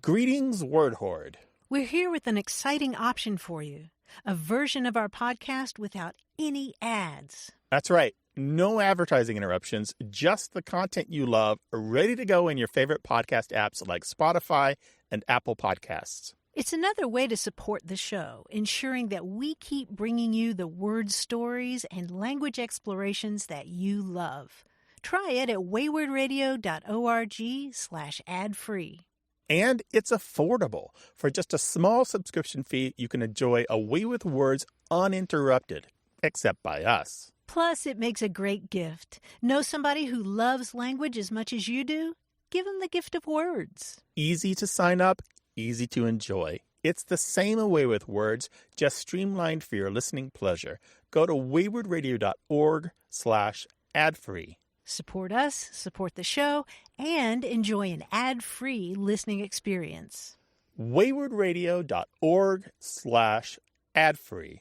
Greetings, Word Horde. We're here with an exciting option for you, a version of our podcast without any ads. That's right. No advertising interruptions, just the content you love, ready to go in your favorite podcast apps like Spotify and Apple Podcasts. It's another way to support the show, ensuring that we keep bringing you the word stories and language explorations that you love. Try it at waywardradio.org/ad-free. And it's affordable. For just a small subscription fee, you can enjoy A Way with Words uninterrupted, except by us. Plus, it makes a great gift. Know somebody who loves language as much as you do? Give them the gift of words. Easy to sign up, easy to enjoy. It's the same A Way with Words, just streamlined for your listening pleasure. Go to waywardradio.org/ad-free. Support us, support the show, and enjoy an ad-free listening experience. waywardradio.org/ad-free.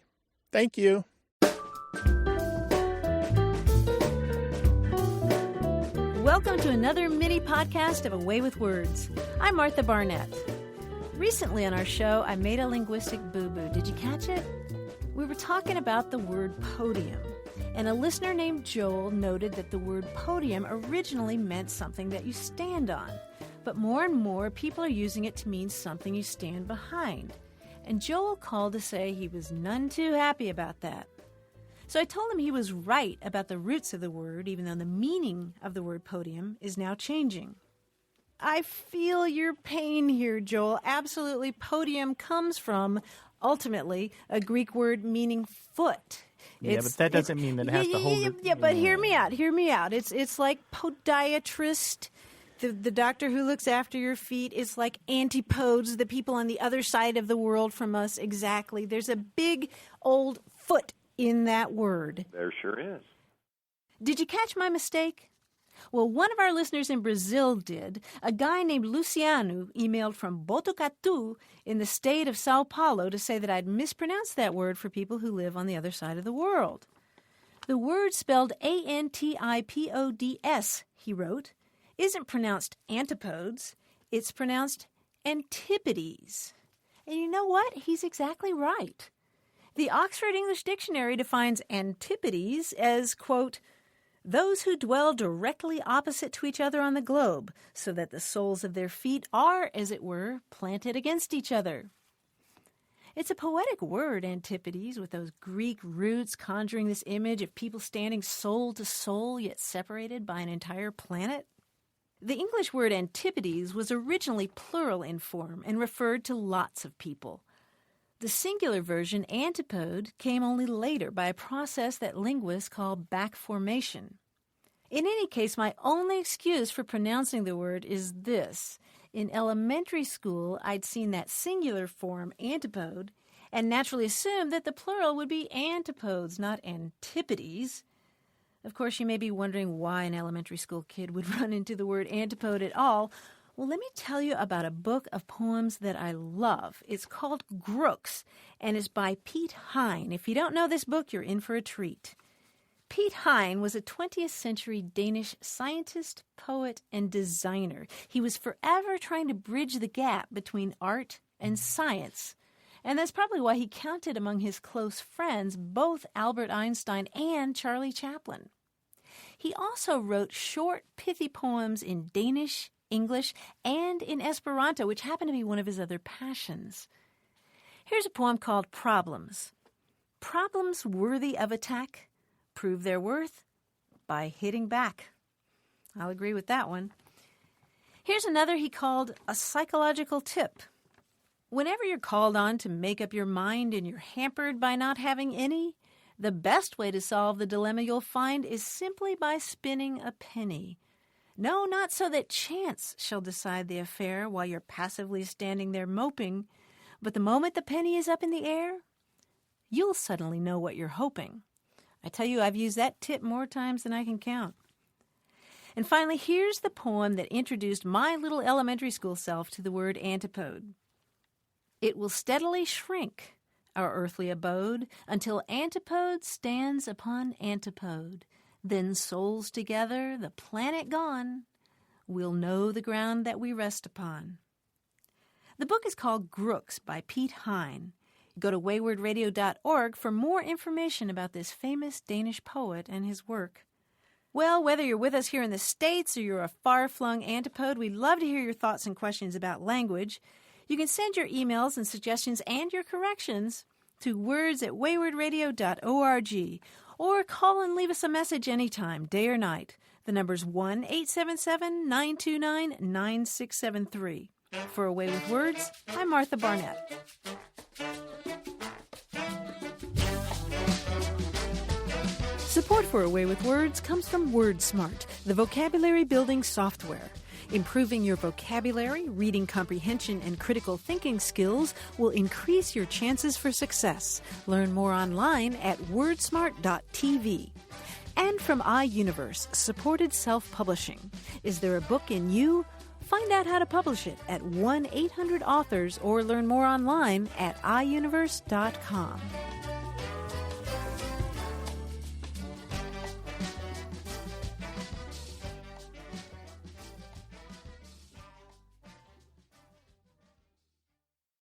Thank you. Welcome to another mini podcast of A Way with Words. I'm Martha Barnett. Recently on our show, I made a linguistic boo-boo. Did you catch it? We were talking about the word podium. And a listener named Joel noted that the word podium originally meant something that you stand on. But more and more, people are using it to mean something you stand behind. And Joel called to say he was none too happy about that. So I told him he was right about the roots of the word, even though the meaning of the word podium is now changing. I feel your pain here, Joel. Absolutely, podium comes from, ultimately, a Greek word meaning foot. But that doesn't mean that it has to hold. Yeah, but hear me out. It's like podiatrist, the doctor who looks after your feet. It's like Antipodes, the people on the other side of the world from us. Exactly. There's a big old foot in that word. There sure is. Did you catch my mistake? Well, one of our listeners in Brazil did. A guy named Luciano emailed from Botucatu in the state of Sao Paulo to say that I'd mispronounced that word for people who live on the other side of the world. The word spelled Antipodes, he wrote, isn't pronounced antipodes. It's pronounced Antipodes. And you know what? He's exactly right. The Oxford English Dictionary defines Antipodes as, quote, those who dwell directly opposite to each other on the globe, so that the soles of their feet are, as it were, planted against each other. It's a poetic word, Antipodes, with those Greek roots conjuring this image of people standing soul to soul, yet separated by an entire planet. The English word antipodes was originally plural in form and referred to lots of people. The singular version, antipode, came only later by a process that linguists call back formation. In any case, my only excuse for pronouncing the word is this. In elementary school, I'd seen that singular form, antipode, and naturally assumed that the plural would be antipodes, not antipodes. Of course, you may be wondering why an elementary school kid would run into the word antipode at all. Well, let me tell you about a book of poems that I love. It's called Grooks, and it's by Piet Hein. If you don't know this book, you're in for a treat. Piet Hein was a 20th century Danish scientist, poet, and designer. He was forever trying to bridge the gap between art and science. And that's probably why he counted among his close friends both Albert Einstein and Charlie Chaplin. He also wrote short, pithy poems in Danish, English, and in Esperanto, which happened to be one of his other passions. Here's a poem called Problems. Problems worthy of attack prove their worth by hitting back. I'll agree with that one. Here's another he called a psychological tip. Whenever you're called on to make up your mind and you're hampered by not having any, the best way to solve the dilemma you'll find is simply by spinning a penny. No, not so that chance shall decide the affair while you're passively standing there moping, but the moment the penny is up in the air, you'll suddenly know what you're hoping. I tell you, I've used that tip more times than I can count. And finally, here's the poem that introduced my little elementary school self to the word antipode. It will steadily shrink, our earthly abode, until antipode stands upon antipode. Then souls together, the planet gone, we'll know the ground that we rest upon. The book is called Grooks by Pete Hine. Go to waywardradio.org for more information about this famous Danish poet and his work. Well, whether you're with us here in the States or you're a far-flung antipode, we'd love to hear your thoughts and questions about language. You can send your emails and suggestions and your corrections to words@waywardradio.org or call and leave us a message anytime, day or night. The number's 1-877-929-9673. For A Way with Words, I'm Martha Barnett. Support for A Way with Words comes from WordSmart, the vocabulary building software. Improving your vocabulary, reading comprehension, and critical thinking skills will increase your chances for success. Learn more online at wordsmart.tv. And from iUniverse, supported self-publishing. Is there a book in you? Find out how to publish it at 1-800-AUTHORS or learn more online at iUniverse.com.